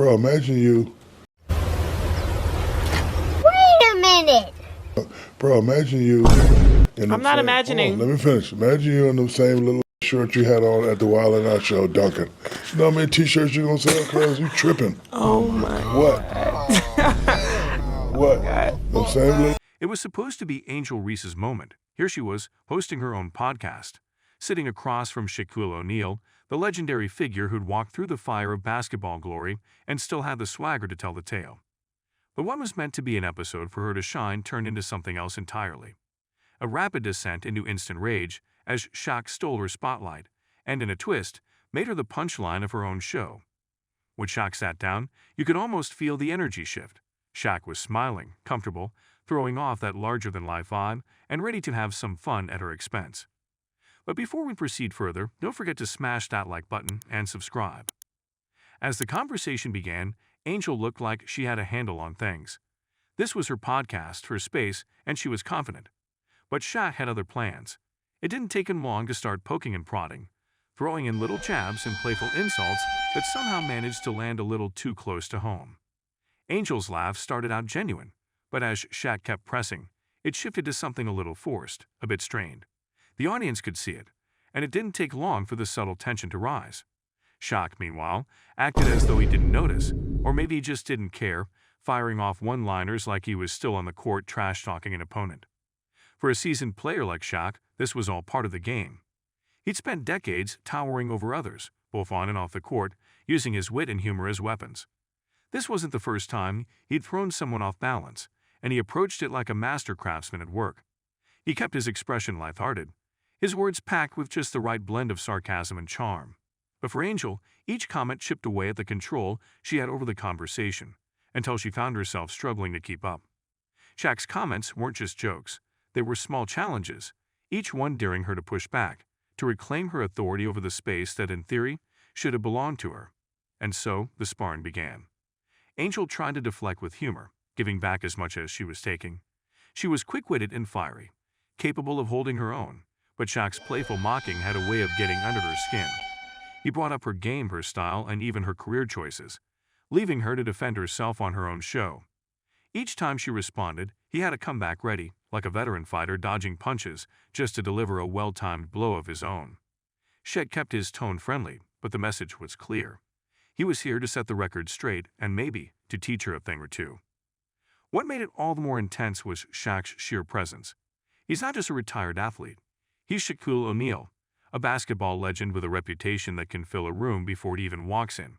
Bro, imagine you. Wait a minute. Bro, imagine you. I'm not imagining. Let me finish. Imagine you in the same little shirt you had on at the Wild 'N Out show, Duncan. You know how many t-shirts you gonna sell, cuz? You tripping. Oh my What? God. What? God. The same little. It was supposed to be Angel Reese's moment. Here she was, hosting her own podcast, sitting across from Shaquille O'Neal, the legendary figure who'd walked through the fire of basketball glory and still had the swagger to tell the tale. But what was meant to be an episode for her to shine turned into something else entirely. A rapid descent into instant rage as Shaq stole her spotlight, and in a twist, made her the punchline of her own show. When Shaq sat down, you could almost feel the energy shift. Shaq was smiling, comfortable, throwing off that larger-than-life vibe, and ready to have some fun at her expense. But before we proceed further, don't forget to smash that like button and subscribe. As the conversation began, Angel looked like she had a handle on things. This was her podcast, her space, and she was confident. But Shaq had other plans. It didn't take him long to start poking and prodding, throwing in little jabs and playful insults that somehow managed to land a little too close to home. Angel's laugh started out genuine, but as Shaq kept pressing, it shifted to something a little forced, a bit strained. The audience could see it, and it didn't take long for the subtle tension to rise. Shaq, meanwhile, acted as though he didn't notice, or maybe he just didn't care, firing off one-liners like he was still on the court trash-talking an opponent. For a seasoned player like Shaq, this was all part of the game. He'd spent decades towering over others, both on and off the court, using his wit and humor as weapons. This wasn't the first time he'd thrown someone off balance, and he approached it like a master craftsman at work. He kept his expression lighthearted, his words packed with just the right blend of sarcasm and charm. But for Angel, each comment chipped away at the control she had over the conversation, until she found herself struggling to keep up. Shaq's comments weren't just jokes. They were small challenges, each one daring her to push back, to reclaim her authority over the space that, in theory, should have belonged to her. And so, the sparring began. Angel tried to deflect with humor, giving back as much as she was taking. She was quick-witted and fiery, capable of holding her own, but Shaq's playful mocking had a way of getting under her skin. He brought up her game, her style, and even her career choices, leaving her to defend herself on her own show. Each time she responded, he had a comeback ready, like a veteran fighter dodging punches just to deliver a well-timed blow of his own. Shaq kept his tone friendly, but the message was clear. He was here to set the record straight and maybe to teach her a thing or two. What made it all the more intense was Shaq's sheer presence. He's not just a retired athlete. He's Shaquille O'Neal, a basketball legend with a reputation that can fill a room before it even walks in.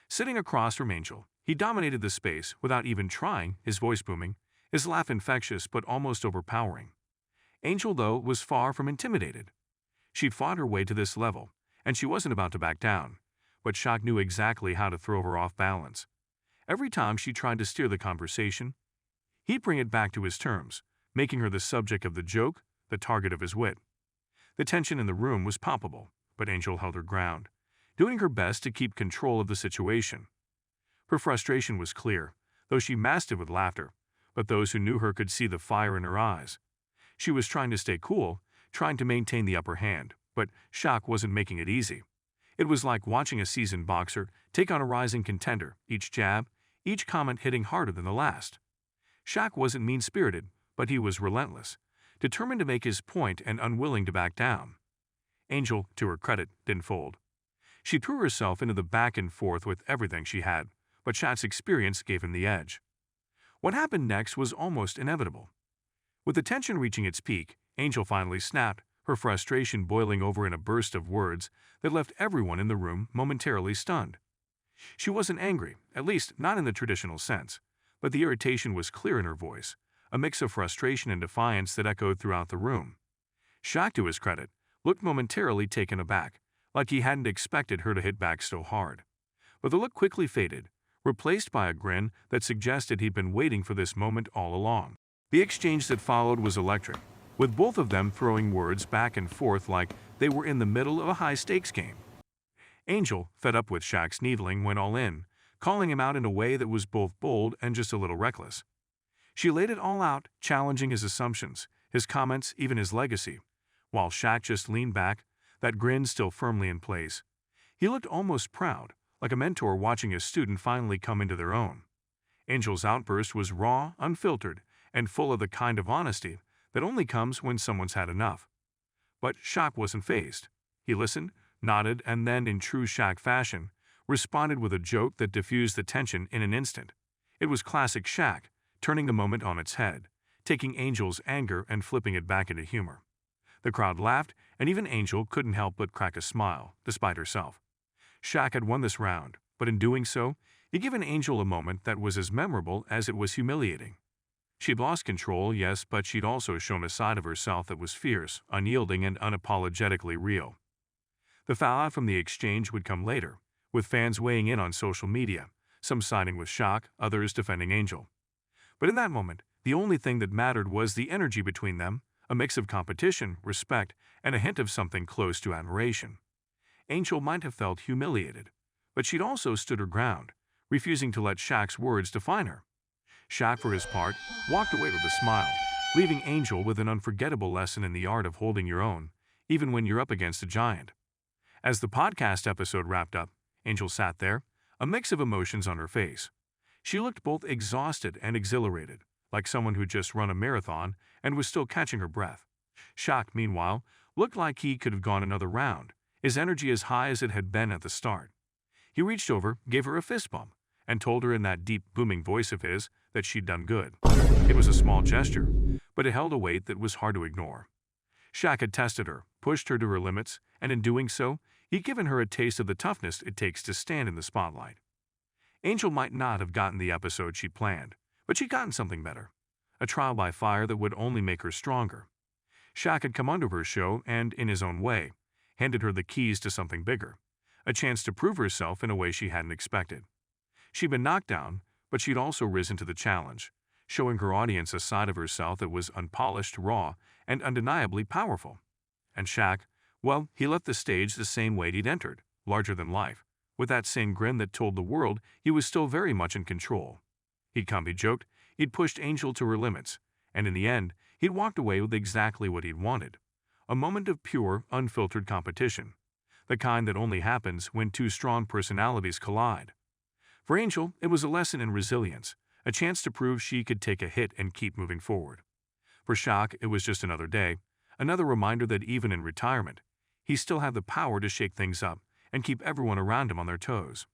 Sitting across from Angel, he dominated the space without even trying, his voice booming, his laugh infectious but almost overpowering. Angel, though, was far from intimidated. She'd fought her way to this level, and she wasn't about to back down, but Shaq knew exactly how to throw her off balance. Every time she tried to steer the conversation, he'd bring it back to his terms, making her the subject of the joke, the target of his wit. The tension in the room was palpable, but Angel held her ground, doing her best to keep control of the situation. Her frustration was clear, though she masked it with laughter, but those who knew her could see the fire in her eyes. She was trying to stay cool, trying to maintain the upper hand, but Shaq wasn't making it easy. It was like watching a seasoned boxer take on a rising contender, each jab, each comment hitting harder than the last. Shaq wasn't mean-spirited, but he was relentless, determined to make his point and unwilling to back down. Angel, to her credit, didn't fold. She threw herself into the back and forth with everything she had, but Shaq's experience gave him the edge. What happened next was almost inevitable. With the tension reaching its peak, Angel finally snapped, her frustration boiling over in a burst of words that left everyone in the room momentarily stunned. She wasn't angry, at least not in the traditional sense, but the irritation was clear in her voice, a mix of frustration and defiance that echoed throughout the room. Shaq, to his credit, looked momentarily taken aback, like he hadn't expected her to hit back so hard. But the look quickly faded, replaced by a grin that suggested he'd been waiting for this moment all along. The exchange that followed was electric, with both of them throwing words back and forth like they were in the middle of a high-stakes game. Angel, fed up with Shaq's needling, went all in, calling him out in a way that was both bold and just a little reckless. She laid it all out, challenging his assumptions, his comments, even his legacy, while Shaq just leaned back, that grin still firmly in place. He looked almost proud, like a mentor watching a student finally come into their own. Angel's outburst was raw, unfiltered, and full of the kind of honesty that only comes when someone's had enough. But Shaq wasn't fazed. He listened, nodded, and then, in true Shaq fashion, responded with a joke that diffused the tension in an instant. It was classic Shaq, turning the moment on its head, taking Angel's anger and flipping it back into humor. The crowd laughed, and even Angel couldn't help but crack a smile, despite herself. Shaq had won this round, but in doing so, he'd given Angel a moment that was as memorable as it was humiliating. She'd lost control, yes, but she'd also shown a side of herself that was fierce, unyielding, and unapologetically real. The fallout from the exchange would come later, with fans weighing in on social media, some siding with Shaq, others defending Angel. But in that moment, the only thing that mattered was the energy between them, a mix of competition, respect, and a hint of something close to admiration. Angel might have felt humiliated, but she'd also stood her ground, refusing to let Shaq's words define her. Shaq, for his part, walked away with a smile, leaving Angel with an unforgettable lesson in the art of holding your own, even when you're up against a giant. As the podcast episode wrapped up, Angel sat there, a mix of emotions on her face. She looked both exhausted and exhilarated, like someone who'd just run a marathon and was still catching her breath. Shaq, meanwhile, looked like he could have gone another round, his energy as high as it had been at the start. He reached over, gave her a fist bump, and told her in that deep, booming voice of his that she'd done good. It was a small gesture, but it held a weight that was hard to ignore. Shaq had tested her, pushed her to her limits, and in doing so, he'd given her a taste of the toughness it takes to stand in the spotlight. Angel might not have gotten the episode she'd planned, but she'd gotten something better, a trial by fire that would only make her stronger. Shaq had come onto her show and, in his own way, handed her the keys to something bigger, a chance to prove herself in a way she hadn't expected. She'd been knocked down, but she'd also risen to the challenge, showing her audience a side of herself that was unpolished, raw, and undeniably powerful. And Shaq, well, he left the stage the same way he'd entered, larger than life, with that same grin that told the world he was still very much in control. He'd come, he joked, he'd pushed Angel to her limits, and in the end, he'd walked away with exactly what he'd wanted, a moment of pure, unfiltered competition, the kind that only happens when two strong personalities collide. For Angel, it was a lesson in resilience, a chance to prove she could take a hit and keep moving forward. For Shaq, it was just another day, another reminder that even in retirement, he still had the power to shake things up and keep everyone around him on their toes.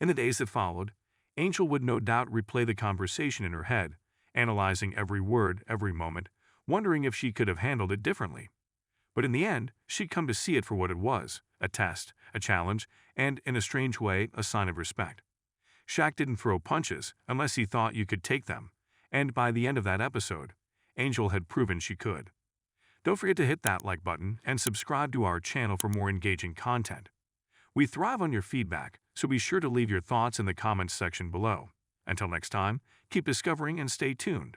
In the days that followed, Angel would no doubt replay the conversation in her head, analyzing every word, every moment, wondering if she could have handled it differently. But in the end, she'd come to see it for what it was, a test, a challenge, and, in a strange way, a sign of respect. Shaq didn't throw punches unless he thought you could take them, and by the end of that episode, Angel had proven she could. Don't forget to hit that like button and subscribe to our channel for more engaging content. We thrive on your feedback, so be sure to leave your thoughts in the comments section below. Until next time, keep discovering and stay tuned.